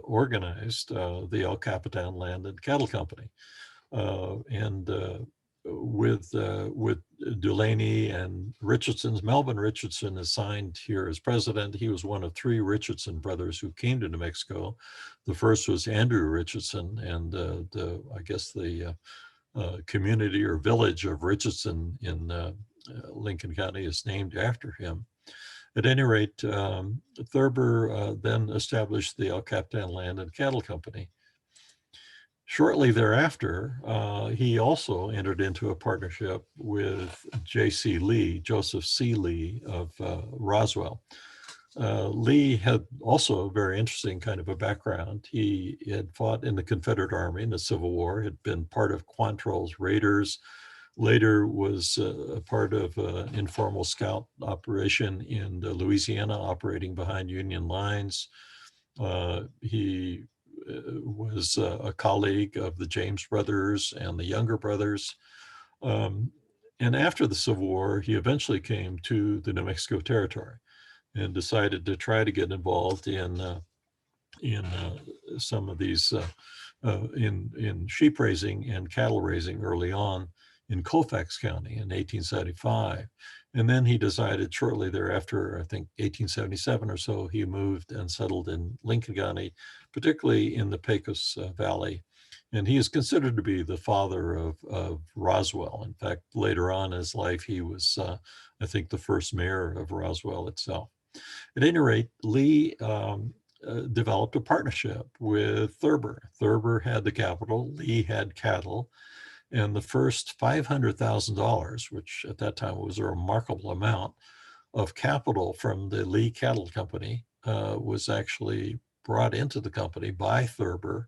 organized the El Capitan Land and Cattle Company. With Delaney and Melvin Richardson assigned here as president. He was one of three Richardson brothers who came to New Mexico. The first was Andrew Richardson, and I guess the community or village of Richardson in Lincoln County is named after him. At any rate, Thurber then established the El Capitan Land and Cattle Company. Shortly thereafter, he also entered into a partnership with Joseph C. Lee of Roswell. Lee had also a very interesting kind of a background. He had fought in the Confederate Army in the Civil War, had been part of Quantrill's raiders, later was a part of an informal scout operation in Louisiana, operating behind Union lines. He was a colleague of the James brothers and the Younger brothers. And after the Civil War, he eventually came to the New Mexico Territory and decided to try to get involved in some of these, in sheep raising and cattle raising early on in Colfax County in 1875. And then he decided shortly thereafter, I think 1877 or so, he moved and settled in Lincoln County, particularly in the Pecos Valley. And he is considered to be the father of Roswell. In fact, later on in his life, he was, I think, the first mayor of Roswell itself. At any rate, Lee developed a partnership with Thurber. Thurber had the capital, Lee had cattle, and the first $500,000, which at that time was a remarkable amount of capital from the Lee Cattle Company, was actually brought into the company by Thurber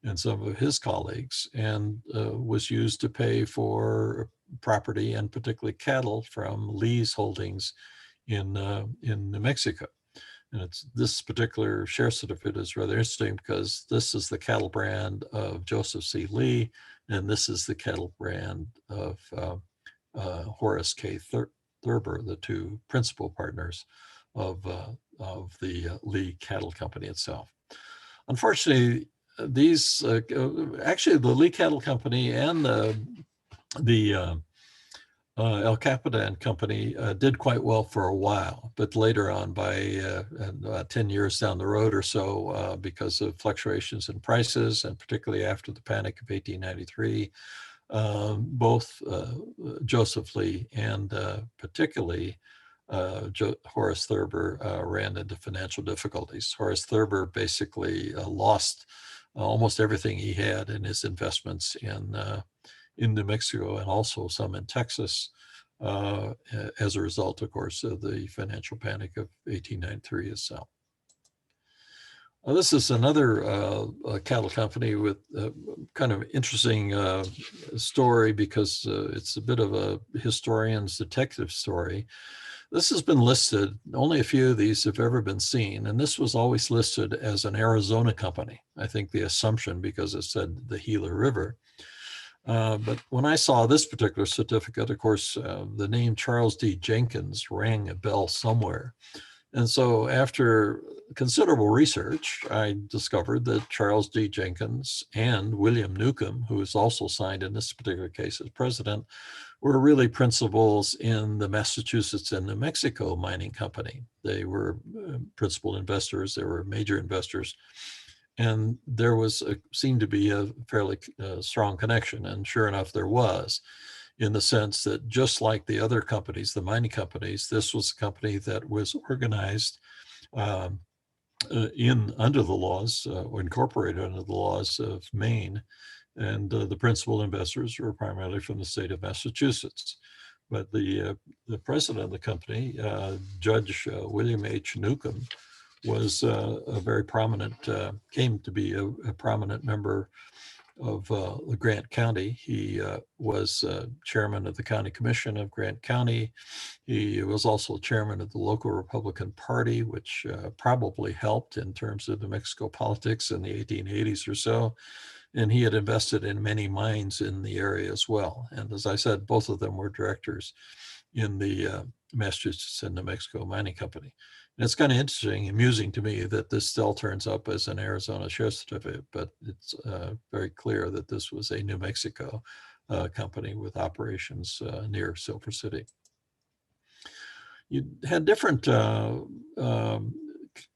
and some of his colleagues, and was used to pay for property and particularly cattle from Lee's holdings in New Mexico. And this particular share certificate is rather interesting because this is the cattle brand of Joseph C. Lee, and this is the cattle brand of Horace K. Thurber, the two principal partners of the Lee Cattle Company itself. Unfortunately, these actually the Lee Cattle Company and the El Capitan company did quite well for a while, but later on, by 10 years down the road or so, because of fluctuations in prices, and particularly after the Panic of 1893, both Joseph Lee and particularly Horace Thurber ran into financial difficulties. Horace Thurber basically lost almost everything he had in his investments in New Mexico and also some in Texas as a result, of course, of the financial panic of 1893 itself. This is another cattle company with a kind of interesting story, because it's a bit of a historian's detective story. This has been listed, only a few of these have ever been seen, and this was always listed as an Arizona company. I think the assumption, because it said the Gila River. But when I saw this particular certificate, of course, the name Charles D. Jenkins rang a bell somewhere. And so after considerable research, I discovered that Charles D. Jenkins and William Newcomb, who is also signed in this particular case as president, were really principals in the Massachusetts and New Mexico Mining Company. They were principal investors, they were major investors. And there seemed to be a fairly strong connection. And sure enough, there was, in the sense that just like the other companies, the mining companies, this was a company that was organized under the laws, or incorporated under the laws of Maine. And the principal investors were primarily from the state of Massachusetts. But the president of the company, Judge William H. Newcomb, was a very prominent, came to be a prominent member of Grant County. He was chairman of the county commission of Grant County. He was also chairman of the local Republican Party, which probably helped in terms of New Mexico politics in the 1880s or so. And he had invested in many mines in the area as well. And as I said, both of them were directors in the Massachusetts and New Mexico Mining Company. And it's kind of interesting, amusing to me that this still turns up as an Arizona share certificate, but it's very clear that this was a New Mexico company with operations near Silver City. You had different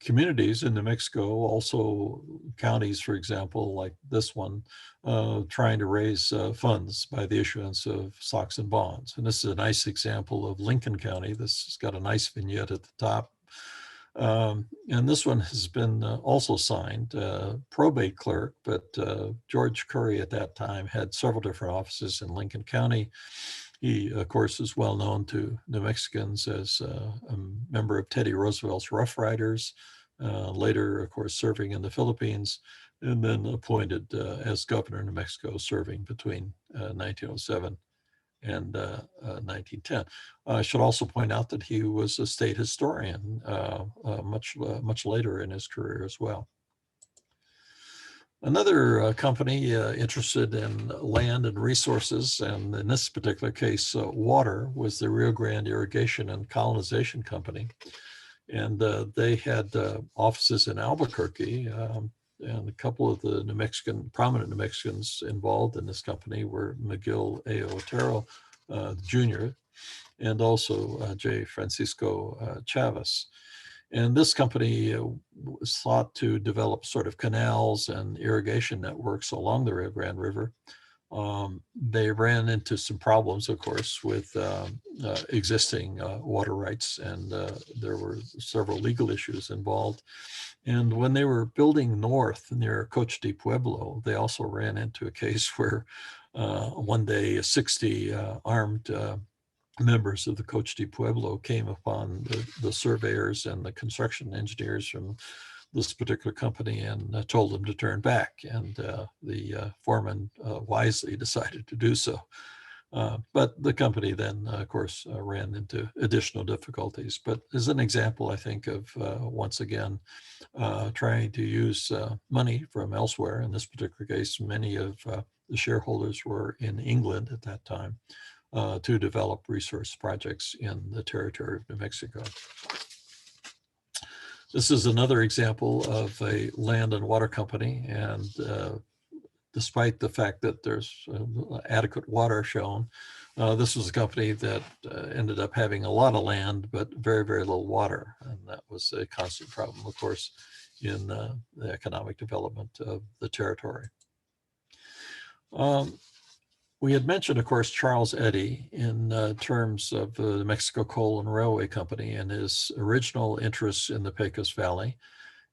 communities in New Mexico, also counties, for example, like this one, trying to raise funds by the issuance of stocks and bonds. And this is a nice example of Lincoln County. This has got a nice vignette at the top. And this one has been also signed, probate clerk, but George Curry at that time had several different offices in Lincoln County. He, of course, is well known to New Mexicans as a member of Teddy Roosevelt's Rough Riders, later, of course, serving in the Philippines, and then appointed as governor of New Mexico, serving between 1907 and 1910. I should also point out that he was a state historian much later in his career as well. Another company interested in land and resources, and in this particular case, water, was the Rio Grande Irrigation and Colonization Company. And they had offices in Albuquerque, and a couple of the prominent New Mexicans involved in this company were Miguel A. Otero Jr. and also J. Francisco Chavez. And this company was thought to develop sort of canals and irrigation networks along the Rio Grande River. They ran into some problems, of course, with existing water rights, and there were several legal issues involved. And when they were building north near Coche de Pueblo, they also ran into a case where one day 60 armed members of the Coche de Pueblo came upon the surveyors and the construction engineers from this particular company and told them to turn back. And the foreman wisely decided to do so. But the company then, of course, ran into additional difficulties. But as an example, I think, of once again, trying to use money from elsewhere. In this particular case, many of the shareholders were in England at that time to develop resource projects in the territory of New Mexico. This is another example of a land and water company, and despite the fact that there's adequate water shown, This was a company that ended up having a lot of land, but very, very little water. And that was a constant problem, of course, in the economic development of the territory. We had mentioned, of course, Charles Eddy in terms of the Mexico Coal and Railway Company and his original interests in the Pecos Valley.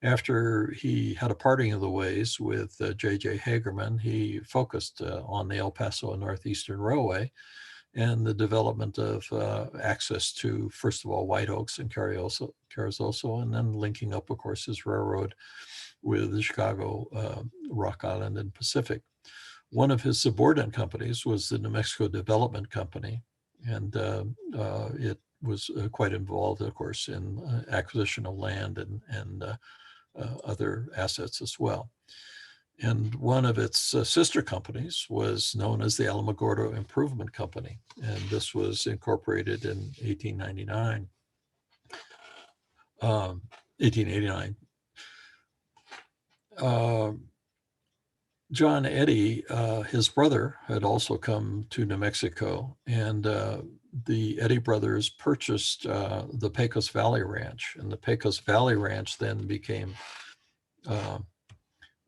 After he had a parting of the ways with J.J. Hagerman, he focused on the El Paso and Northeastern Railway and the development of access to, first of all, White Oaks and Carrizoso, and then linking up, of course, his railroad with the Chicago, Rock Island, and Pacific. One of his subordinate companies was the New Mexico Development Company, and it was quite involved, of course, in acquisition of land and other assets as well. And one of its sister companies was known as the Alamogordo Improvement Company, and this was incorporated in 1889. 1889. John Eddy, his brother, had also come to New Mexico, and the Eddy brothers purchased the Pecos Valley Ranch, and the Pecos Valley Ranch then became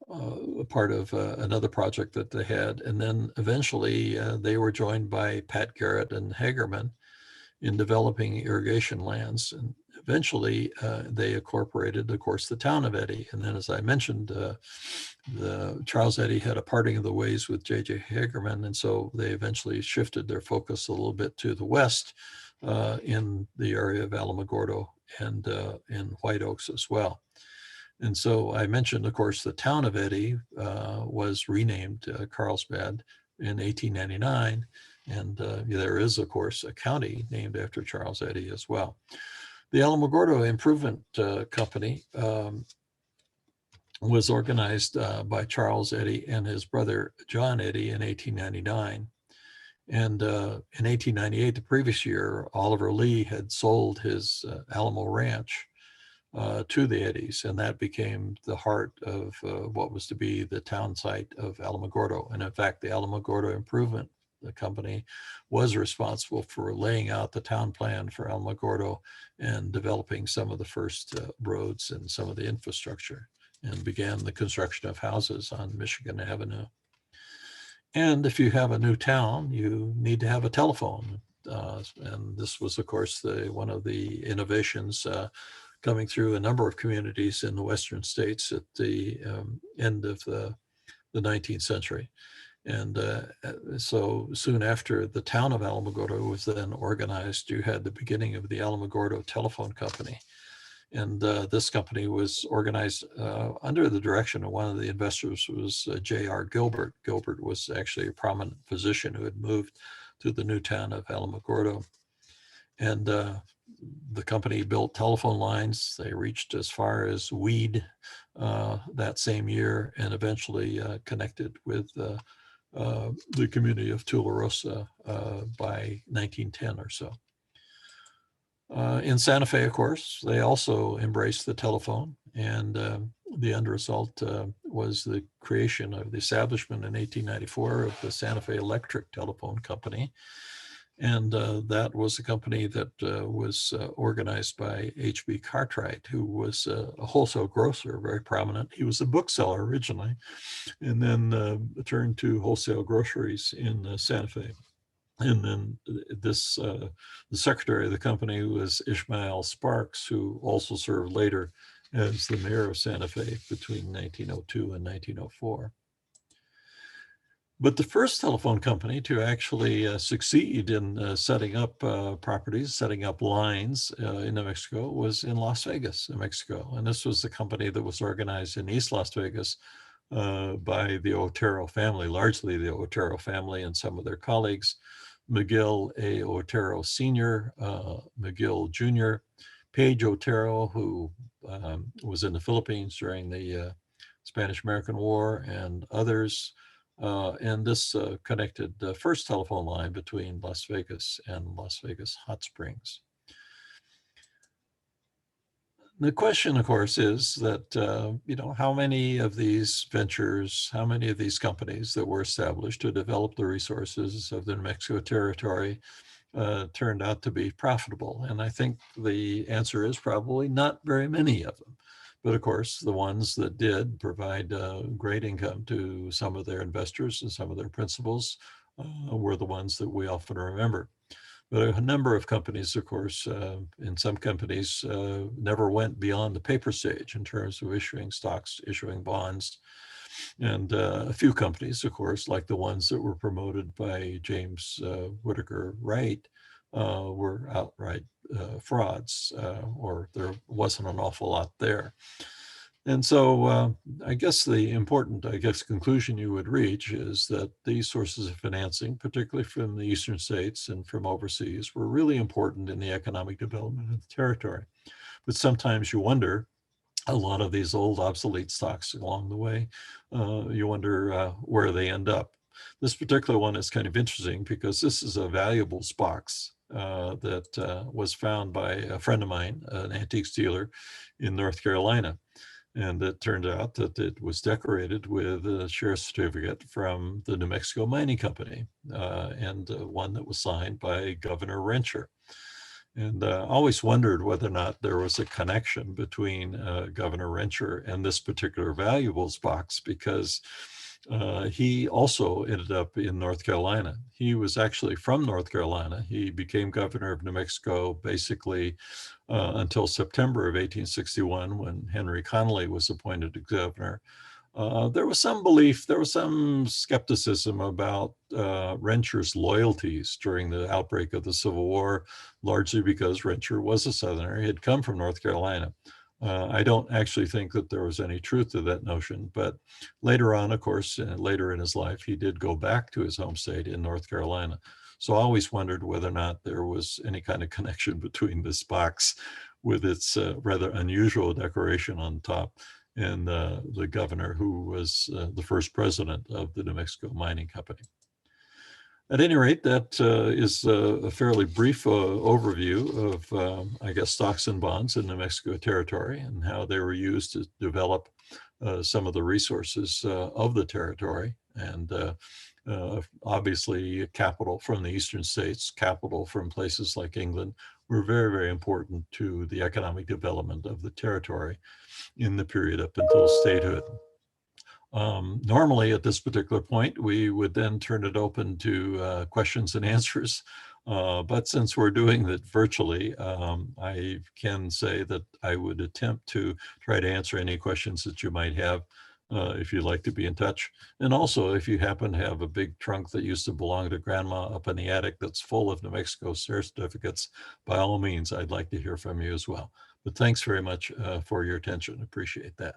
a part of another project that they had. And then eventually they were joined by Pat Garrett and Hagerman in developing irrigation lands. And eventually they incorporated, of course, the town of Eddy. And then, as I mentioned, Charles Eddy had a parting of the ways with J.J. Hagerman. And so they eventually shifted their focus a little bit to the west in the area of Alamogordo and in White Oaks as well. And so I mentioned, of course, the town of Eddy was renamed Carlsbad in 1899. And there is, of course, a county named after Charles Eddy as well. The Alamogordo Improvement Company was organized by Charles Eddy and his brother John Eddy in 1899. And in 1898, the previous year, Oliver Lee had sold his Alamo Ranch to the Eddys, and that became the heart of what was to be the town site of Alamogordo. And in fact, the Alamogordo Improvement Company was responsible for laying out the town plan for Alamogordo and developing some of the first roads and some of the infrastructure, and began the construction of houses on Michigan Avenue. And if you have a new town, you need to have a telephone. And this was, of course, one of the innovations coming through a number of communities in the Western states at the end of the 19th century. And so soon after the town of Alamogordo was then organized, you had the beginning of the Alamogordo Telephone Company. And this company was organized under the direction of one of the investors was J.R. Gilbert. Gilbert was actually a prominent physician who had moved to the new town of Alamogordo. And the company built telephone lines. They reached as far as Weed that same year, and eventually connected with the community of Tularosa by 1910 or so. In Santa Fe, of course, they also embraced the telephone, and the end result was the creation of the establishment in 1894 of the Santa Fe Electric Telephone Company. And that was a company that was organized by H.B. Cartwright, who was a wholesale grocer, very prominent. He was a bookseller originally, and then turned to wholesale groceries in Santa Fe. And then this, the secretary of the company was Ishmael Sparks, who also served later as the mayor of Santa Fe between 1902 and 1904. But the first telephone company to actually succeed in setting up properties, setting up lines in New Mexico was in Las Vegas, New Mexico. And this was the company that was organized in East Las Vegas by the Otero family, largely the Otero family and some of their colleagues, Miguel A. Otero Sr., Miguel Jr., Page Otero, who was in the Philippines during the Spanish-American War, and others. And this connected the first telephone line between Las Vegas and Las Vegas Hot Springs. The question, of course, is that, how many of these ventures, how many of these companies that were established to develop the resources of the New Mexico territory turned out to be profitable? And I think the answer is probably not very many of them. But of course, the ones that did provide great income to some of their investors and some of their principals were the ones that we often remember. But a number of companies, of course, in some companies never went beyond the paper stage in terms of issuing stocks, issuing bonds. And a few companies, of course, like the ones that were promoted by James Whittaker Wright, were outright frauds, or there wasn't an awful lot there. And so I guess the important, conclusion you would reach is that these sources of financing, particularly from the eastern states and from overseas, were really important in the economic development of the territory. But sometimes you wonder, a lot of these old obsolete stocks along the way, you wonder where they end up. This particular one is kind of interesting because this is a valuables box that was found by a friend of mine, an antiques dealer in North Carolina. And it turned out that it was decorated with a share certificate from the New Mexico Mining Company, and one that was signed by Governor Rencher. And I always wondered whether or not there was a connection between Governor Rencher and this particular valuables box, because he also ended up in North Carolina. He was actually from North Carolina. He became governor of New Mexico basically until September of 1861, when Henry Connally was appointed governor. There was some belief, there was some skepticism about Rencher's loyalties during the outbreak of the Civil War, largely because Rencher was a Southerner. He had come from North Carolina. I don't actually think that there was any truth to that notion, but later on, of course, later in his life, he did go back to his home state in North Carolina. So I always wondered whether or not there was any kind of connection between this box with its rather unusual decoration on top and the governor who was the first president of the New Mexico Mining Company. At any rate, that is a fairly brief overview of, stocks and bonds in New Mexico territory and how they were used to develop some of the resources of the territory. And obviously, capital from the eastern states, capital from places like England, were very, very important to the economic development of the territory in the period up until statehood. Normally at this particular point, we would then turn it open to questions and answers. But since we're doing that virtually, I can say that I would attempt to try to answer any questions that you might have if you'd like to be in touch. And also, if you happen to have a big trunk that used to belong to grandma up in the attic that's full of New Mexico certificates, by all means, I'd like to hear from you as well. But thanks very much for your attention. Appreciate that.